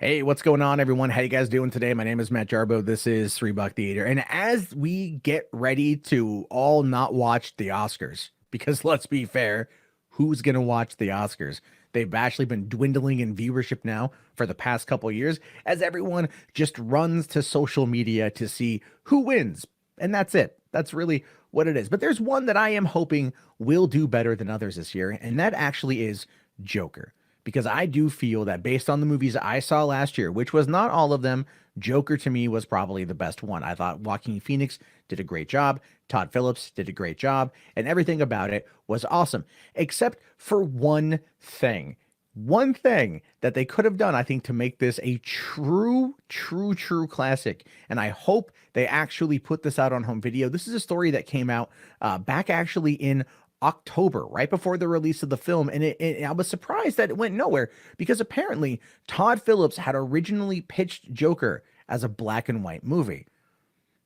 Hey, what's going on, everyone? How you guys doing today? My name is Matt Jarbo. This is $3 Theater. And as we get ready to all not watch the Oscars, because let's be fair, who's going to watch the Oscars? They've actually been dwindling in viewership now for the past couple of years as everyone just runs to social media to see who wins. And that's it. That's really what it is. But there's one that I am hoping will do better than others this year, and that actually is Joker, because I do feel that based on the movies I saw last year, which was not all of them, Joker to me was probably the best one. I thought Joaquin Phoenix did a great job, Todd Phillips did a great job, and everything about it was awesome, except for one thing. One thing that they could have done, I think, to make this a true classic. And I hope they actually put this out on home video. This is a story that came out back actually in October, right before the release of the film. And I was surprised that it went nowhere because apparently Todd Phillips had originally pitched Joker as a black and white movie.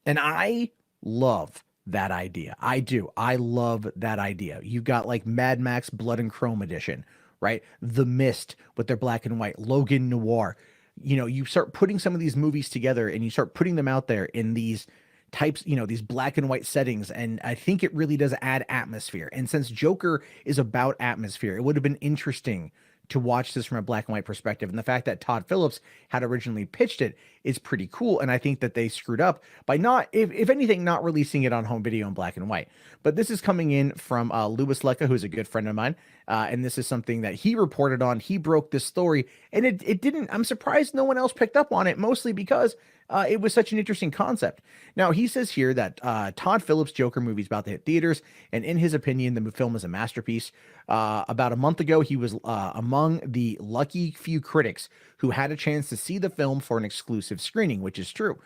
And I love that idea. I do. I love that idea. You got like Mad Max Blood and Chrome edition, right? The Mist with their black and white, Logan Noir. You know, you start putting some of these movies together and you start putting them out there in these types, these black and white settings. And I think it really does add atmosphere. And since Joker is about atmosphere, it would have been interesting to watch this from a black and white perspective. And the fact that Todd Phillips had originally pitched it is pretty cool. And I think that they screwed up by not, if anything, not releasing it on home video in black and white. But this is coming in from Louis Lecca, who's a good friend of mine. And this is something that he reported on. He broke this story, and it didn't, I'm surprised no one else picked up on it, mostly because it was such an interesting concept. Now, he says here that Todd Phillips' Joker movie is about to hit theaters, and in his opinion, the film is a masterpiece. About a month ago, he was among the lucky few critics who had a chance to see the film for an exclusive screening, which is true.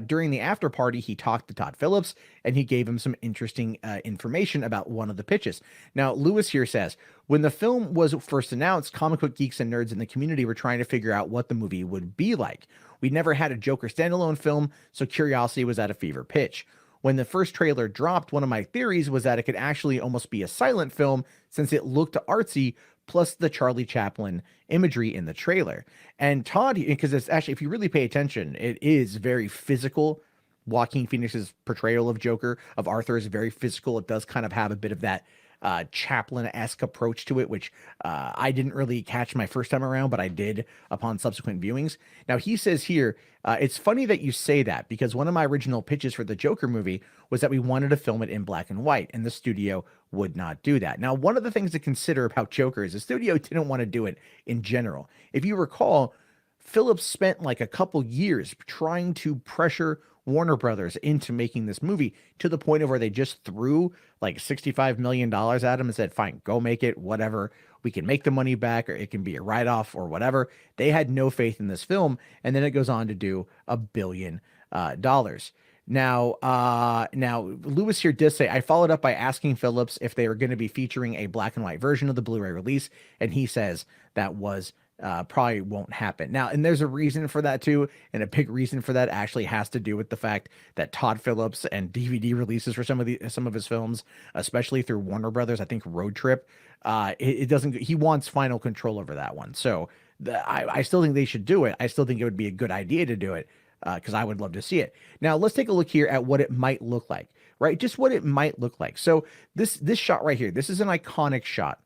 During the after party, he talked to Todd Phillips and he gave him some interesting information about one of the pitches. Now, Lewis here says, when the film was first announced, comic book geeks and nerds in the community were trying to figure out what the movie would be like. We never had a Joker standalone film, so curiosity was at a fever pitch. When the first trailer dropped, one of my theories was that it could actually almost be a silent film since it looked artsy, plus the Charlie Chaplin imagery in the trailer. And Todd, because it's actually, if you really pay attention, it is very physical. Joaquin Phoenix's portrayal of Joker, of Arthur, is very physical. It does kind of have a bit of that Chaplin-esque approach to it, which I didn't really catch my first time around, but I did upon subsequent viewings. Now, he says here, it's funny that you say that because one of my original pitches for the Joker movie was that we wanted to film it in black and white, and the studio would not do that. Now, one of the things to consider about Joker is the studio didn't want to do it in general. If you recall, Phillips spent like a couple years trying to pressure Warner Brothers into making this movie to the point of where they just threw like $65 million at him and said, fine, go make it, whatever. We can make the money back, or it can be a write-off or whatever. They had no faith in this film. And then it goes on to do $1 billion. Now, Lewis here does say, I followed up by asking Phillips if they were going to be featuring a black and white version of the Blu-ray release. And he says that was probably won't happen. Now, and there's a reason for that too, and a big reason for that actually has to do with the fact that Todd Phillips and DVD releases for some of his films, especially through Warner Brothers, I think Road Trip, it doesn't. He wants final control over that one. So I still think they should do it. I still think it would be a good idea to do it because I would love to see it. Now, let's take a look here at what it might look like. Right, just what it might look like. So this shot right here, this is an iconic shot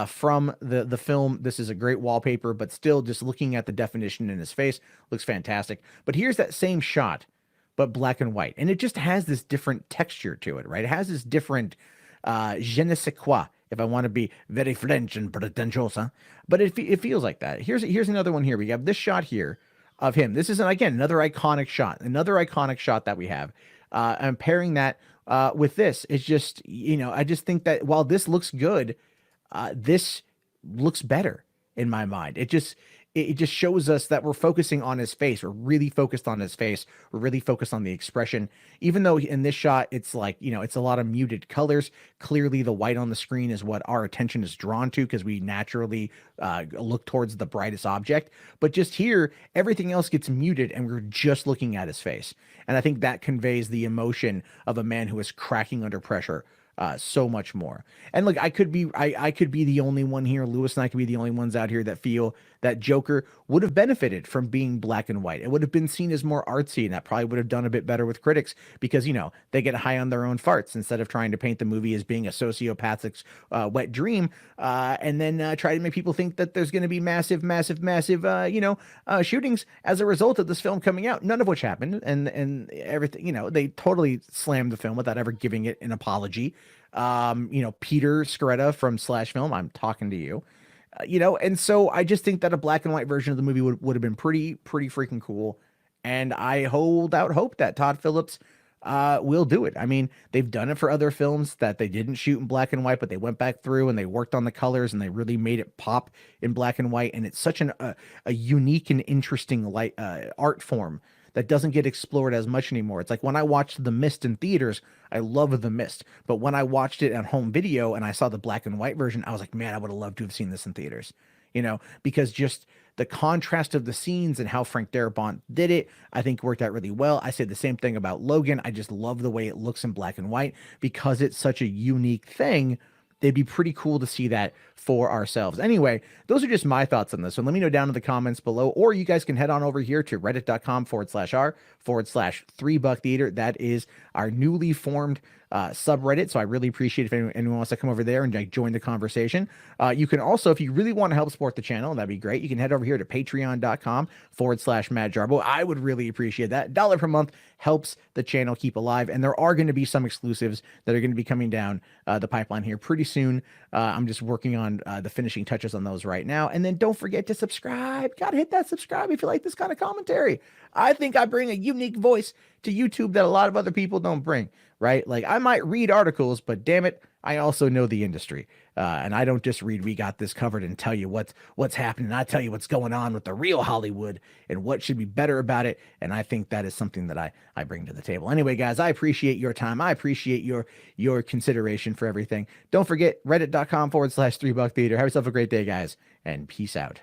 from the film. This is a great wallpaper, but still just looking at the definition in his face looks fantastic. But here's that same shot, but black and white. And it just has this different texture to it, right? It has this different je ne sais quoi, if I want to be very French and pretentious, huh? But it feels like that. Here's another one here. We have this shot here of him. This is, again, another iconic shot that we have. I'm pairing that with this. It's just, I just think that while this looks good, this looks better in my mind. It just shows us that we're focusing on his face. We're really focused on his face. We're really focused on the expression. Even though in this shot, it's like, it's a lot of muted colors. Clearly the white on the screen is what our attention is drawn to because we naturally look towards the brightest object. But just here, everything else gets muted and we're just looking at his face. And I think that conveys the emotion of a man who is cracking under pressure so much more. And look, I could be the only one here. Lewis and I could be the only ones out here that feel that Joker would have benefited from being black and white. It would have been seen as more artsy, and that probably would have done a bit better with critics because, they get high on their own farts instead of trying to paint the movie as being a sociopathic's wet dream, and then try to make people think that there's going to be massive, massive, massive, shootings as a result of this film coming out, none of which happened. And everything, they totally slammed the film without ever giving it an apology. Peter Scaretta from Slash Film, I'm talking to you. And so I just think that a black and white version of the movie would have been pretty freaking cool. And I hold out hope that Todd Phillips will do it. I mean, they've done it for other films that they didn't shoot in black and white, but they went back through and they worked on the colors and they really made it pop in black and white. And it's such a unique and interesting art form that doesn't get explored as much anymore. It's like when I watched The Mist in theaters, I love The Mist. But when I watched it on home video and I saw the black and white version, I was like, man, I would have loved to have seen this in theaters, because just the contrast of the scenes and how Frank Darabont did it, I think worked out really well. I said the same thing about Logan. I just love the way it looks in black and white because it's such a unique thing. It'd be pretty cool to see that for ourselves. Anyway, those are just my thoughts on this. So let me know down in the comments below, or you guys can head on over here to reddit.com/r/3buck theater. That is our newly formed subreddit. So I really appreciate if anyone wants to come over there and join the conversation. You can also, if you really want to help support the channel, that'd be great. You can head over here to patreon.com/Matt Jarbo. I would really appreciate that. $1 per month helps the channel keep alive. And there are going to be some exclusives that are going to be coming down the pipeline here pretty soon. I'm just working on the finishing touches on those right now. And then don't forget to subscribe. Gotta hit that subscribe if you like this kind of commentary. I think I bring a unique voice to YouTube that a lot of other people don't bring, right? Like I might read articles, but damn it, I also know the industry. And I don't just read We Got This Covered and tell you what's happening. I tell you what's going on with the real Hollywood and what should be better about it. And I think that is something that I bring to the table. Anyway, guys, I appreciate your time. I appreciate your consideration for everything. Don't forget reddit.com/3buck theater. Have yourself a great day, guys, and peace out.